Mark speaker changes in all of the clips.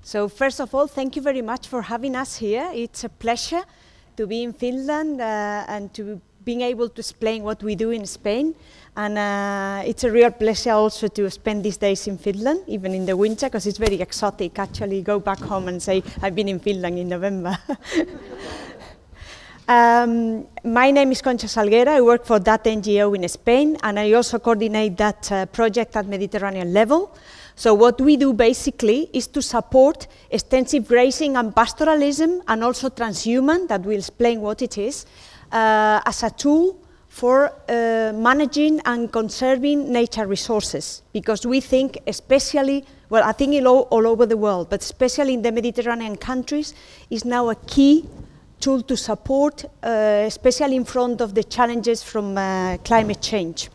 Speaker 1: So first of all, thank you very much for having us here. It's a pleasure to be in Finland and to being able to explain what we do in Spain. And it's a real pleasure also to spend these days in Finland, even in the winter, because it's very exotic. Actually, go back home and say, I've been in Finland in November. My name is Concha Salguera. I work for that NGO in Spain, and I also coordinate that project at Mediterranean level. So what we do basically is to support extensive grazing and pastoralism, and also transhuman, that will explain what it is, as a tool for managing and conserving nature resources. Because we think, especially, well, I think all over the world, but especially in the Mediterranean countries, is now a key tool to support, especially in front of the challenges from climate change.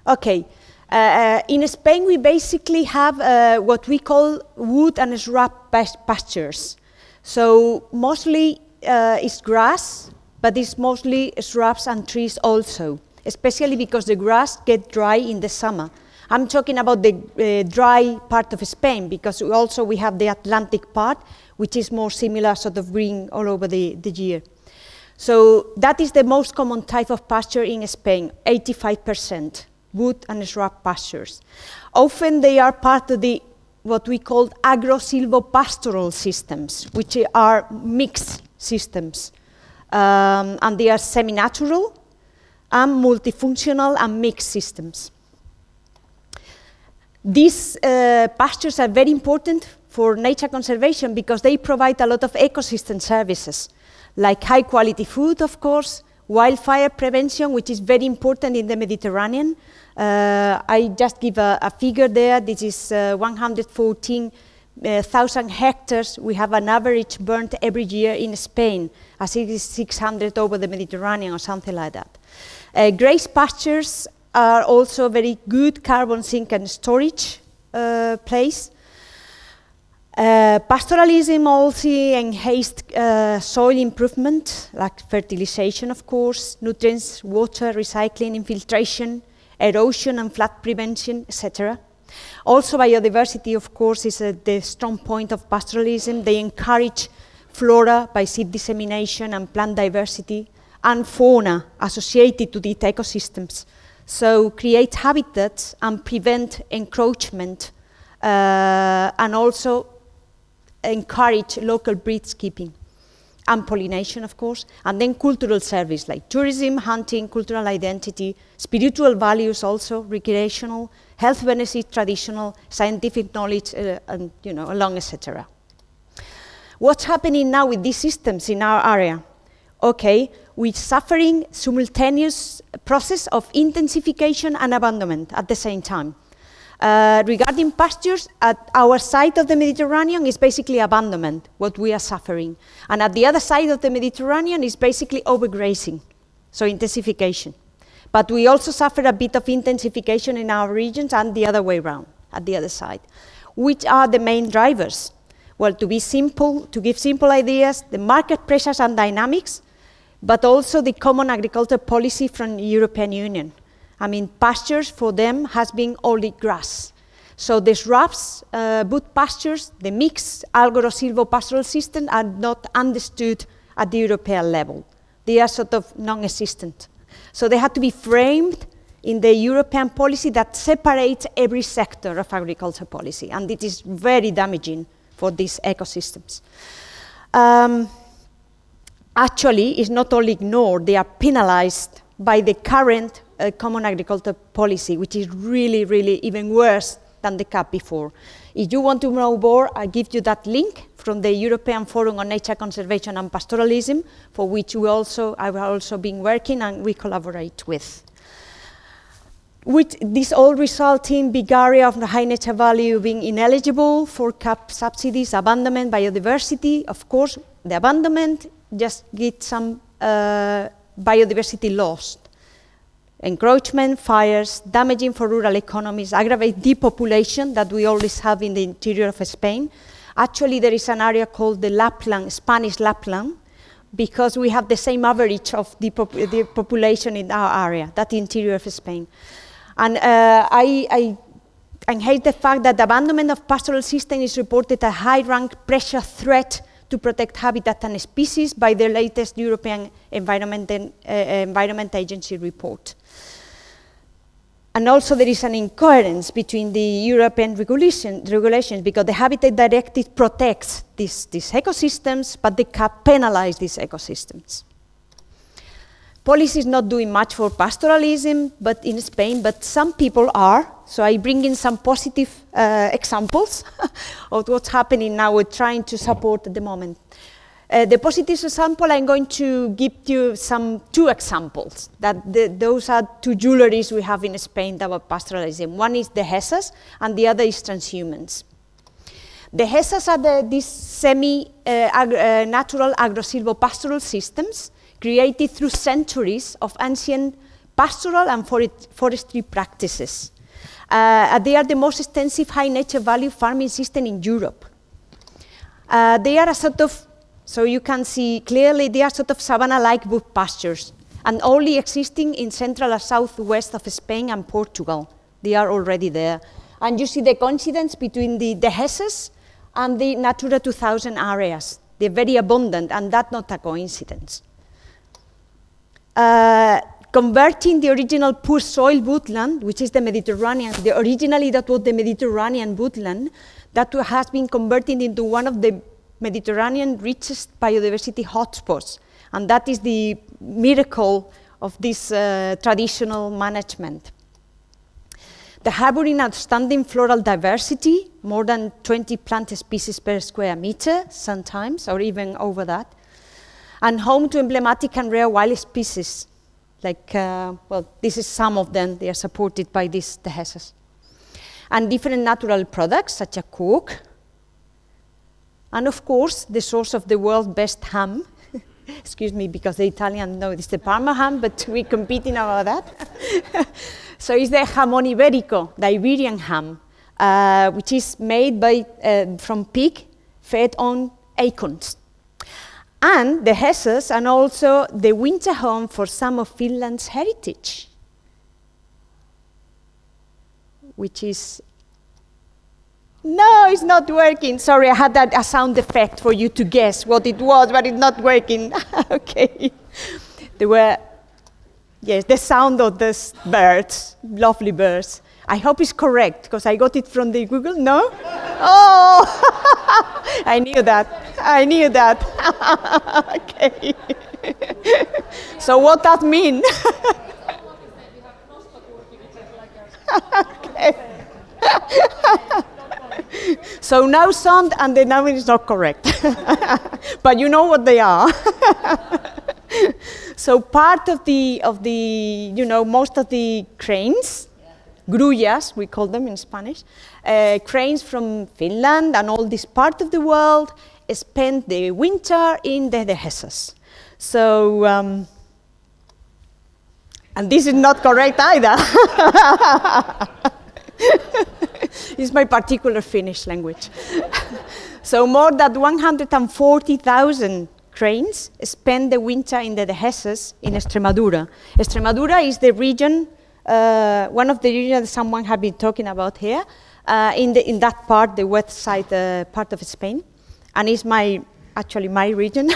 Speaker 1: Okay, in Spain we basically have what we call wood and shrub pastures. So mostly it's grass, but it's mostly shrubs and trees also, especially because the grass gets dry in the summer. I'm talking about the dry part of Spain, because we have the Atlantic part, which is more similar, sort of green all over the year. So that is the most common type of pasture in Spain, 85%, wood and shrub pastures. Often they are part of the what we call agro-silvopastoral systems, which are mixed systems. And they are semi-natural and multifunctional and mixed systems. These pastures are very important for nature conservation because they provide a lot of ecosystem services, like high quality food, of course, wildfire prevention, which is very important in the Mediterranean. I just give a figure there. This is 114,000 hectares we have an average burnt every year in Spain, as it is 600 over the Mediterranean or something like that. Graze pastures are also a very good carbon sink and storage place. Pastoralism also enhanced soil improvement, like fertilization, of course, nutrients, water, recycling, infiltration, erosion and flood prevention, etc. Also biodiversity, of course, is the strong point of pastoralism. They encourage flora by seed dissemination and plant diversity, and fauna associated to these ecosystems. So create habitats and prevent encroachment, and also encourage local breedkeeping and pollination, of course, and then cultural service like tourism, hunting, cultural identity, spiritual values also, recreational, health benefit, traditional, scientific knowledge, and along, etc. What's happening now with these systems in our area? Okay, we're suffering simultaneous process of intensification and abandonment at the same time. Regarding pastures, at our side of the Mediterranean is basically abandonment, what we are suffering. And at the other side of the Mediterranean is basically overgrazing, so intensification. But we also suffer a bit of intensification in our regions and the other way around, at the other side. Which are the main drivers? Well, to be simple, to give simple ideas, the market pressures and dynamics, but also the common agricultural policy from the European Union. I mean, pastures for them has been only grass. So the shrubs, wood pastures, the mixed agro-silvopastoral system are not understood at the European level. They are sort of non-existent. So they have to be framed in the European policy that separates every sector of agriculture policy, and it is very damaging for these ecosystems. Actually, it's not only ignored, they are penalized by the current common agriculture policy, which is really, really even worse than the CAP before. If you want to know more, I give you that link from the European Forum on Nature Conservation and Pastoralism, for which I've also been working and we collaborate with. This all result in big area of the high nature value being ineligible for CAP subsidies, abandonment, biodiversity. Of course, the abandonment just gets some biodiversity lost. Encroachment, fires, damaging for rural economies, aggravate depopulation that we always have in the interior of Spain. Actually, there is an area called the Lapland, Spanish Lapland, because we have the same average of the population in our area, that interior of Spain. And I and hate the fact that the abandonment of pastoral system is reported a high-rank pressure threat to protect habitat and species by the latest European Environment Agency report. And also there is an incoherence between the European regulations because the Habitat Directive protects these ecosystems, but they penalize these ecosystems. Policy is not doing much for pastoralism in Spain, but some people are. So I bring in some positive examples of what's happening now we're trying to support at the moment. The positive example, I'm going to give you two examples. Those are two jewelries we have in Spain about pastoralism. One is the dehesas, and the other is transhumance. The dehesas are these semi-natural agro-silvopastoral systems created through centuries of ancient pastoral and forestry practices. They are the most extensive high nature value farming system in Europe. They are a sort of, so you can see clearly, they are sort of savanna-like wood pastures, and only existing in central or southwest of Spain and Portugal. They are already there. And you see the coincidence between the dehesas and the Natura 2000 areas. They're very abundant, and that's not a coincidence. Converting the original poor soil woodland, which is the Mediterranean, originally that was the Mediterranean woodland, that has been converted into one of the Mediterranean richest biodiversity hotspots. And that is the miracle of this traditional management. The harboring outstanding floral diversity, more than 20 plant species per square meter sometimes, or even over that. And home to emblematic and rare wild species. Like, well, this is some of them. They are supported by these dehesas. And different natural products, such as coke. And of course, the source of the world's best ham. Excuse me, because the Italians know it's the Parma ham, but we're competing about that. So it's the jamón ibérico, the Iberian ham, which is made from pig fed on acorns. And the dehesas are also the winter home for some of Finland's heritage, which is, no, it's not working. Sorry, I had a sound effect for you to guess what it was, but it's not working. Okay. There were, yes, the sound of these birds, lovely birds. I hope it's correct, because I got it from the Google, no? Oh, I knew that. I knew that. Okay. So what that mean? Okay. So no sound, and the noun is not correct. But you know what they are. So part of the, you know, most of the cranes, grullas, we call them in Spanish, cranes from Finland and all this part of the world spend the winter in the dehesas. So, and this is not correct either. It's my particular Finnish language. So more than 140,000 cranes spend the winter in the dehesas in Extremadura. Extremadura is the region, one of the regions someone has been talking about here, in that part, the west side part of Spain, and it's actually my region.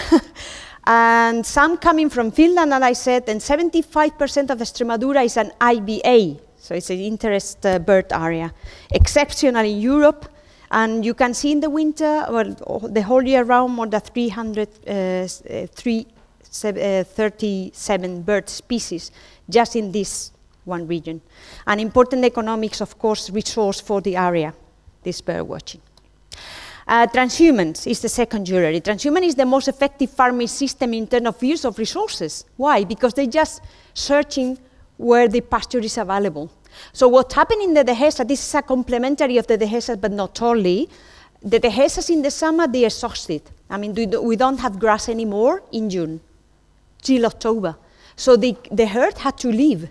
Speaker 1: And some coming from Finland, and I said, and 75% of Extremadura is an IBA, so it's an interest bird area, exceptional in Europe. And you can see in the winter, well, the whole year round, more than 337 bird species just in this one region. An important economics, of course, resource for the area, this bird watching. Transhumance is the second jewelry. Transhumance is the most effective farming system in terms of use of resources. Why? Because they're just searching where the pasture is available. So what's happening in the dehesa, this is a complementary of the dehesas, but not totally. The dehesas in the summer, they're exhausted. I mean, we don't have grass anymore in June, till October. So the herd had to leave.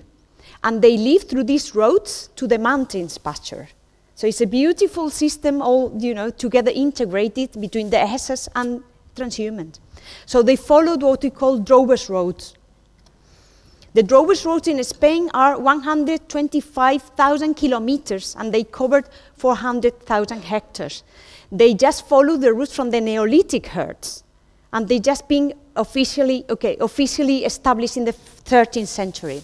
Speaker 1: And they live through these roads to the mountains pasture. So it's a beautiful system, all, you know, together integrated between the dehesas and transhumance. So they followed what we call drovers' roads. The drovers roads in Spain are 125,000 kilometers, and they covered 400,000 hectares. They just follow the routes from the Neolithic herds, and they just been officially established in the 13th century.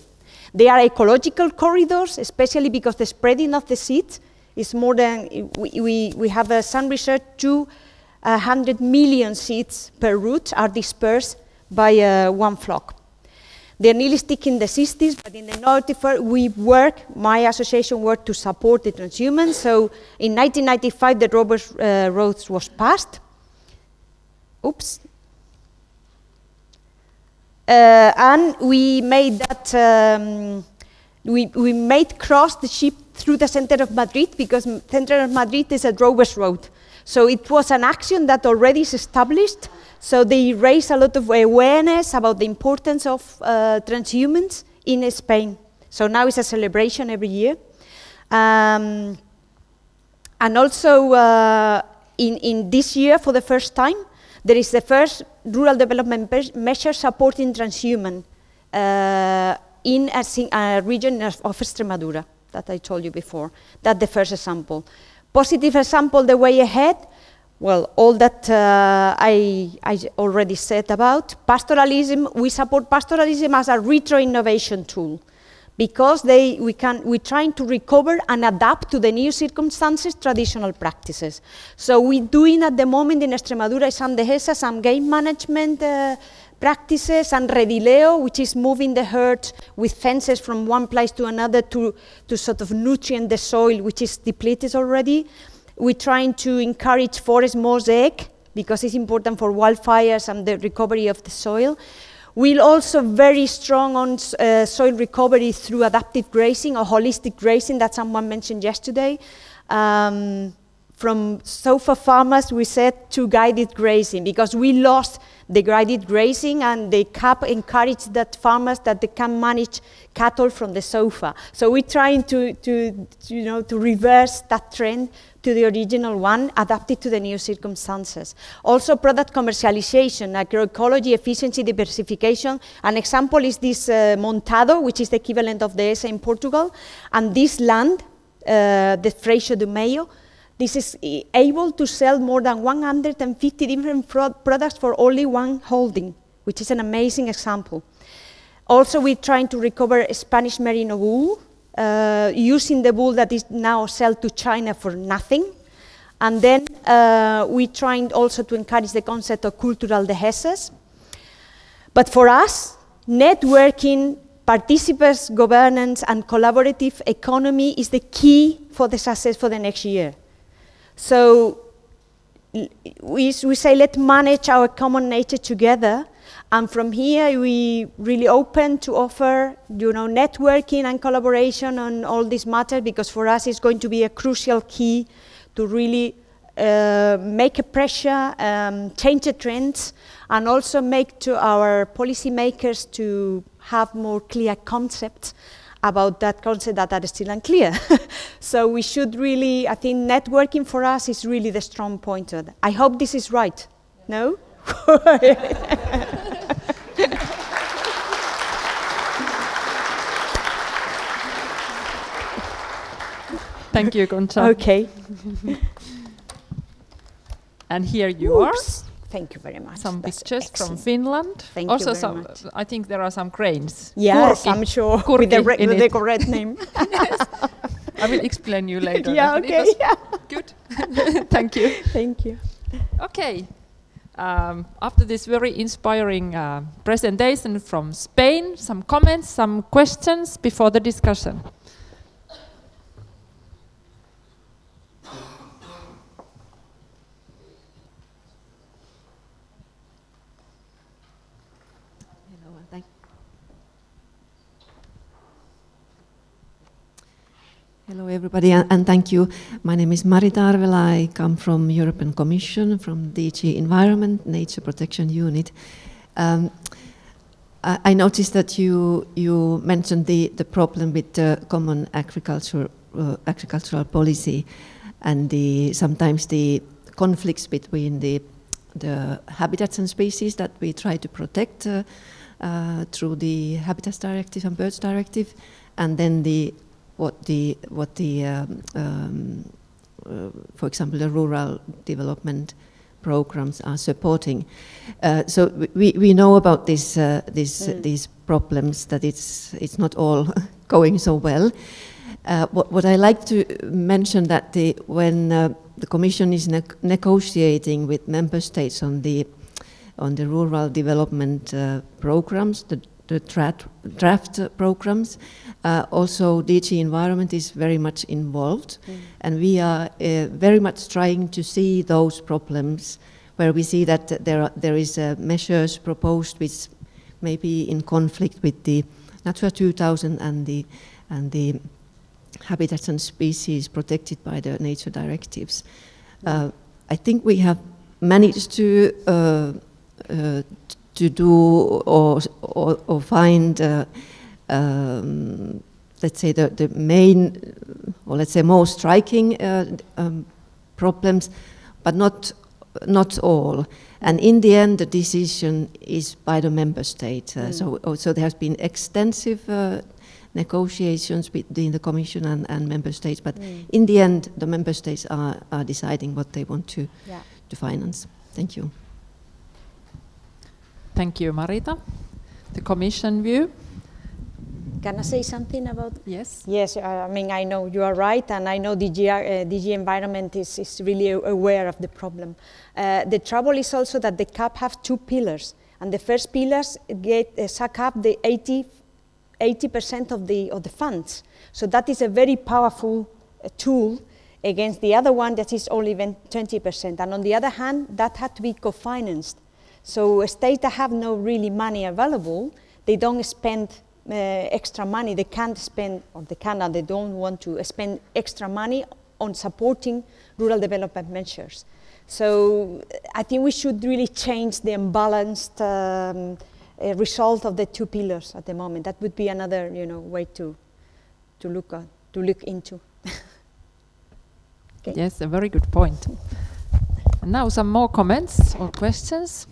Speaker 1: They are ecological corridors, especially because the spreading of the seeds is more than, we have some research, 200 million seeds per root are dispersed by one flock. They're nearly stick in the 60s, but in the north, my association worked to support the transhumance. So in 1995, the Drovers Roads was passed. Oops. And we made that, we made cross the ship through the center of Madrid, because center of Madrid is a Drovers Road. So it was an action that already is established. So they raised a lot of awareness about the importance of transhumance in Spain. So now it's a celebration every year. And also in this year, for the first time, there is the first rural development measure supporting transhumance in a region of Extremadura that I told you before. That's the first example. Positive example, the way ahead. Well, all that I already said about pastoralism. We support pastoralism as a retro-innovation tool, because we're trying to recover and adapt to the new circumstances traditional practices. So we're doing at the moment in Extremadura some dehesa, some game management practices, and redileo, which is moving the herd with fences from one place to another to sort of nutrient the soil, which is depleted already. We're trying to encourage forest mosaic, because it's important for wildfires and the recovery of the soil. We're also very strong on soil recovery through adaptive grazing or holistic grazing that someone mentioned yesterday. From sofa farmers, we said to guided grazing, because we lost the guided grazing, and the CAP encouraged that farmers that they can manage cattle from the sofa. So we're trying to reverse that trend to the original one, adapted to the new circumstances. Also product commercialization, agroecology, efficiency, diversification. An example is this Montado, which is the equivalent of the ESA in Portugal. And this land, the Freixo do Meio, this is able to sell more than 150 different products for only one holding, which is an amazing example. Also, we're trying to recover Spanish merino wool, using the wool that is now sold to China for nothing. And then we're trying also to encourage the concept of cultural dehesas. But for us, networking, participants, governance, and collaborative economy is the key for the success for the next year. So we say, let's manage our common nature together. And from here, we really open to offer, networking and collaboration on all these matters, because for us, it's going to be a crucial key to really make a pressure, change the trends, and also make to our policymakers to have more clear concepts about that concept that are still unclear. So we should really, I think networking for us is really the strong point. I hope this is right. No?
Speaker 2: Thank you, Concha.
Speaker 1: Okay.
Speaker 2: And here you are.
Speaker 1: Thank you very much.
Speaker 2: Some pictures from Finland.
Speaker 1: Thank
Speaker 2: also
Speaker 1: you very much.
Speaker 2: I think there are some grains.
Speaker 1: Yes, I'm sure. With the correct name.
Speaker 2: Yes. I will explain you later.
Speaker 1: Yeah, okay. Yeah.
Speaker 2: Good. Thank you.
Speaker 1: Thank you.
Speaker 2: Okay. After this very inspiring presentation from Spain, some comments, some questions before the discussion.
Speaker 3: Hello everybody, and thank you. My name is Mari Tarvela. I come from European Commission, from DG Environment, Nature Protection Unit. I noticed that you mentioned the problem with the common agricultural policy, and sometimes the conflicts between the habitats and species that we try to protect, through the Habitats Directive and Birds Directive, and then for example, the rural development programs are supporting. So we know about these problems, that it's not all going so well. What I like to mention that when the Commission is negotiating with member states on the rural development programs, the draft programs, also DG Environment is very much involved, and we are very much trying to see those problems where we see that there is measures proposed which may be in conflict with the Natura 2000 and the habitats and species protected by the nature directives. I think we have managed to do or find, let's say, the main, or let's say more striking problems, but not all. And in the end, the decision is by the member state. So there has been extensive negotiations between the Commission and member states, but in the end, the member states are deciding what they want to finance. Thank you.
Speaker 2: Thank you, Marita. The Commission view?
Speaker 1: Can I say something about?
Speaker 2: Yes.
Speaker 1: Yes, I mean, I know you are right, and I know DG Environment is really aware of the problem. The trouble is also that the CAP have 2 pillars, and the first pillars suck up the 80% of the funds. So that is a very powerful tool against the other one that is only 20%. And on the other hand, that had to be co-financed. So states that have no really money available, they don't spend extra money. They can't spend, or they cannot, they don't want to spend extra money on supporting rural development measures. So I think we should really change the imbalanced result of the 2 pillars at the moment. That would be another, way to look into.
Speaker 2: Okay. Yes, a very good point. And now some more comments or questions.